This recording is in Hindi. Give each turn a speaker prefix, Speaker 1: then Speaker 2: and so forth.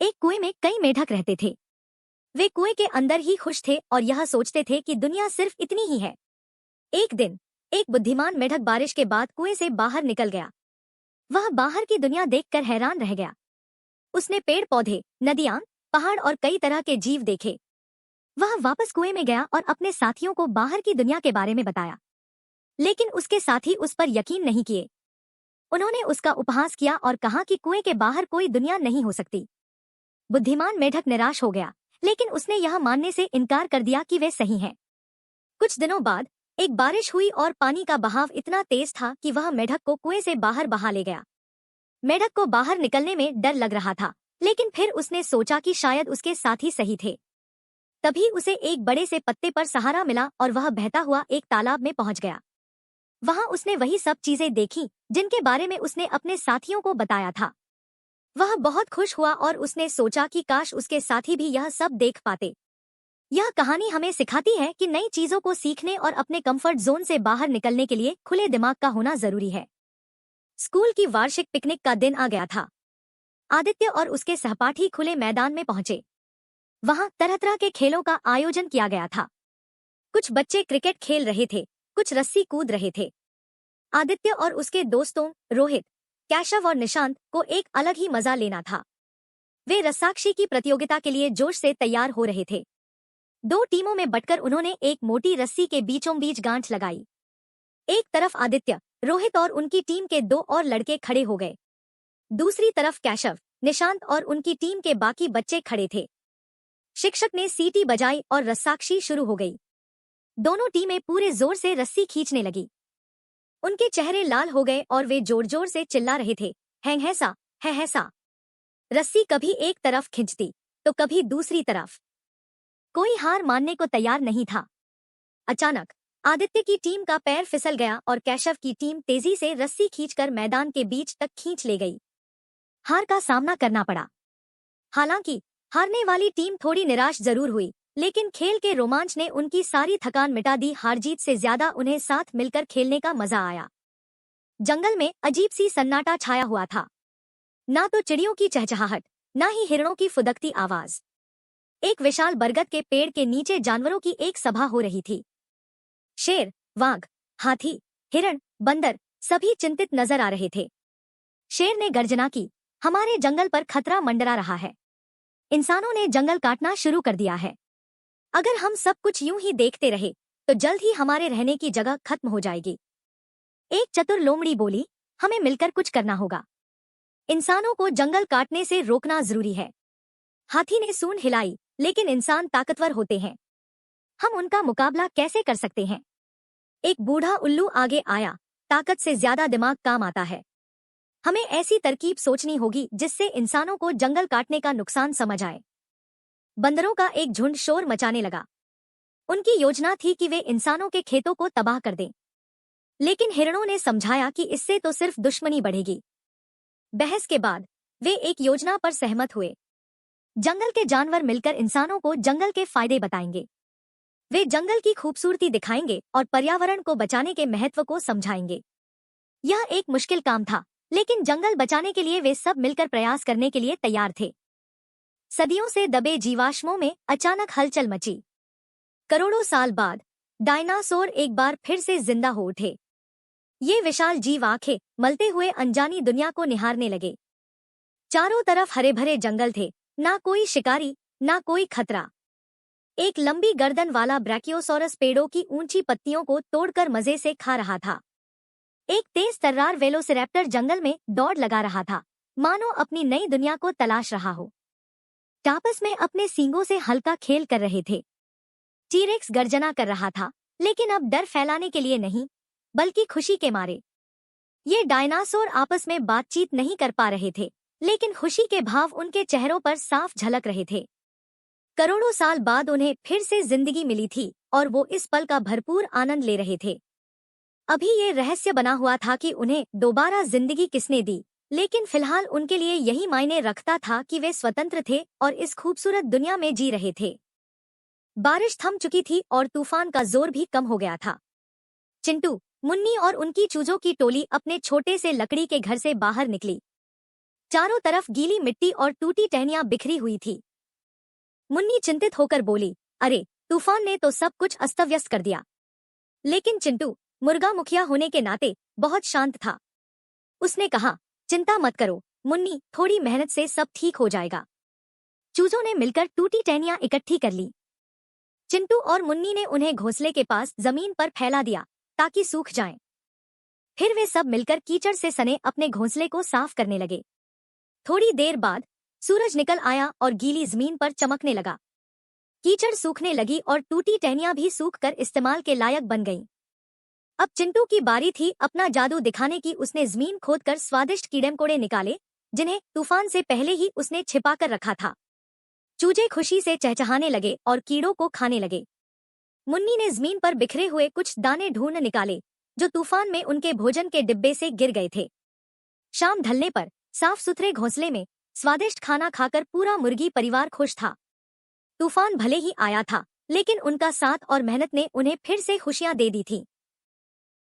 Speaker 1: एक कुएं में कई मेढक रहते थे। वे कुएं के अंदर ही खुश थे और यह सोचते थे कि दुनिया सिर्फ इतनी ही है। एक दिन एक बुद्धिमान मेढक बारिश के बाद कुएं से बाहर निकल गया। वह बाहर की दुनिया देखकर हैरान रह गया। उसने पेड़ पौधे, नदियां, पहाड़ और कई तरह के जीव देखे। वह वापस कुएं में गया और अपने साथियों को बाहर की दुनिया के बारे में बताया, लेकिन उसके साथी उस पर यकीन नहीं किए। उन्होंने उसका उपहास किया और कहा कि कुएं के बाहर कोई दुनिया नहीं हो सकती। बुद्धिमान मेढक निराश हो गया, लेकिन उसने यह मानने से इनकार कर दिया कि वे सही हैं। कुछ दिनों बाद एक बारिश हुई और पानी का बहाव इतना तेज था कि वह मेढक को कुएं से बाहर बहा ले गया। मेढक को बाहर निकलने में डर लग रहा था, लेकिन फिर उसने सोचा कि शायद उसके साथी सही थे। तभी उसे एक बड़े से पत्ते पर सहारा मिला और वह बहता हुआ एक तालाब में पहुंच गया। वहां उसने वही सब चीजें देखी जिनके बारे में उसने अपने साथियों को बताया था। वह बहुत खुश हुआ और उसने सोचा कि काश उसके साथी भी यह सब देख पाते। यह कहानी हमें सिखाती है कि नई चीजों को सीखने और अपने कंफर्ट जोन से बाहर निकलने के लिए खुले दिमाग का होना जरूरी है। स्कूल की वार्षिक पिकनिक का दिन आ गया था। आदित्य और उसके सहपाठी खुले मैदान में पहुंचे। वहां तरह तरह के खेलों का आयोजन किया गया था। कुछ बच्चे क्रिकेट खेल रहे थे, कुछ रस्सी कूद रहे थे। आदित्य और उसके दोस्तों रोहित, केशव और निशांत को एक अलग ही मजा लेना था। वे रस्साकशी की प्रतियोगिता के लिए जोश से तैयार हो रहे थे। दो टीमों में बंटकर उन्होंने एक मोटी रस्सी के बीचों बीच गांठ लगाई। एक तरफ आदित्य, रोहित और उनकी टीम के दो और लड़के खड़े हो गए। दूसरी तरफ केशव, निशांत और उनकी टीम के बाकी बच्चे खड़े थे। शिक्षक ने सीटी बजाई और रस्साकशी शुरू हो गई। दोनों टीमें पूरे जोर से रस्सी खींचने लगी। उनके चेहरे लाल हो गए और वे जोर जोर से चिल्ला रहे थे, हैंसा हैंसा। रस्सी कभी एक तरफ खिंचती तो कभी दूसरी तरफ। कोई हार मानने को तैयार नहीं था। अचानक आदित्य की टीम का पैर फिसल गया और केशव की टीम तेजी से रस्सी खींचकर मैदान के बीच तक खींच ले गई। हार का सामना करना पड़ा। हालांकि हारने वाली टीम थोड़ी निराश जरूर हुई, लेकिन खेल के रोमांच ने उनकी सारी थकान मिटा दी। हार जीत से ज्यादा उन्हें साथ मिलकर खेलने का मजा आया। जंगल में अजीब सी सन्नाटा छाया हुआ था। ना तो चिड़ियों की चहचहाहट, ना ही हिरणों की फुदकती आवाज। एक विशाल बरगद के पेड़ के नीचे जानवरों की एक सभा हो रही थी। शेर, वाघ, हाथी, हिरण, बंदर सभी चिंतित नजर आ रहे थे। शेर ने गर्जना की, हमारे जंगल पर खतरा मंडरा रहा है। इंसानों ने जंगल काटना शुरू कर दिया है। अगर हम सब कुछ यूं ही देखते रहे तो जल्द ही हमारे रहने की जगह खत्म हो जाएगी। एक चतुर लोमड़ी बोली, हमें मिलकर कुछ करना होगा। इंसानों को जंगल काटने से रोकना जरूरी है। हाथी ने सूंड हिलाई, लेकिन इंसान ताकतवर होते हैं। हम उनका मुकाबला कैसे कर सकते हैं? एक बूढ़ा उल्लू आगे आया, ताकत से ज्यादा दिमाग काम आता है। हमें ऐसी तरकीब सोचनी होगी जिससे इंसानों को जंगल काटने का नुकसान समझ आए। बंदरों का एक झुंड शोर मचाने लगा। उनकी योजना थी कि वे इंसानों के खेतों को तबाह कर दें, लेकिन हिरणों ने समझाया कि इससे तो सिर्फ दुश्मनी बढ़ेगी। बहस के बाद वे एक योजना पर सहमत हुए। जंगल के जानवर मिलकर इंसानों को जंगल के फायदे बताएंगे। वे जंगल की खूबसूरती दिखाएंगे और पर्यावरण को बचाने के महत्व को समझाएंगे। यह एक मुश्किल काम था, लेकिन जंगल बचाने के लिए वे सब मिलकर प्रयास करने के लिए तैयार थे। सदियों से दबे जीवाश्मों में अचानक हलचल मची। करोड़ों साल बाद डायनासोर एक बार फिर से जिंदा हो उठे। ये विशाल जीव आंखें मलते हुए अनजानी दुनिया को निहारने लगे। चारों तरफ हरे भरे जंगल थे, ना कोई शिकारी, ना कोई खतरा। एक लंबी गर्दन वाला ब्रैकियोसॉरस पेड़ों की ऊंची पत्तियों को तोड़कर मजे से खा रहा था। एक तेज तर्रार वेलोसिरैप्टर जंगल में दौड़ लगा रहा था, मानो अपनी नई दुनिया को तलाश रहा हो। टापस में अपने सींगों से हल्का खेल कर रहे थे। टीरेक्स गर्जना कर रहा था, लेकिन अब डर फैलाने के लिए नहीं, बल्कि खुशी के मारे। ये डायनासोर आपस में बातचीत नहीं कर पा रहे थे, लेकिन खुशी के भाव उनके चेहरों पर साफ झलक रहे थे। करोड़ों साल बाद उन्हें फिर से जिंदगी मिली थी और वो इस पल का भरपूर आनंद ले रहे थे। अभी ये रहस्य बना हुआ था कि उन्हें दोबारा जिंदगी किसने दी, लेकिन फिलहाल उनके लिए यही मायने रखता था कि वे स्वतंत्र थे और इस खूबसूरत दुनिया में जी रहे थे। बारिश थम चुकी थी और तूफान का जोर भी कम हो गया था। चिंटू, मुन्नी और उनकी चूजों की टोली अपने छोटे से लकड़ी के घर से बाहर निकली। चारों तरफ गीली मिट्टी और टूटी टहनियां बिखरी हुई थी। मुन्नी चिंतित होकर बोली, अरे, तूफान ने तो सब कुछ अस्त-व्यस्त कर दिया। लेकिन चिंटू, मुर्गा मुखिया होने के नाते, बहुत शांत था। उसने कहा, चिंता मत करो मुन्नी, थोड़ी मेहनत से सब ठीक हो जाएगा। चूजों ने मिलकर टूटी टहनियां इकट्ठी कर ली। चिंटू और मुन्नी ने उन्हें घोंसले के पास जमीन पर फैला दिया ताकि सूख जाएं। फिर वे सब मिलकर कीचड़ से सने अपने घोंसले को साफ करने लगे। थोड़ी देर बाद सूरज निकल आया और गीली जमीन पर चमकने लगा। कीचड़ सूखने लगी और टूटी टहनियां भी सूखकर इस्तेमाल के लायक बन गईं। अब चिंटू की बारी थी अपना जादू दिखाने की। उसने जमीन खोदकर स्वादिष्ट कीड़े-मकोड़े निकाले, जिन्हें तूफान से पहले ही उसने छिपाकर रखा था। चूजे खुशी से चहचहाने लगे और कीड़ों को खाने लगे। मुन्नी ने जमीन पर बिखरे हुए कुछ दाने ढूंढ निकाले, जो तूफान में उनके भोजन के डिब्बे से गिर गए थे। शाम ढलने पर साफ सुथरे घोंसले में स्वादिष्ट खाना खाकर पूरा मुर्गी परिवार खुश था। तूफान भले ही आया था, लेकिन उनका साथ और मेहनत ने उन्हें फिर से खुशियां दे दी थी।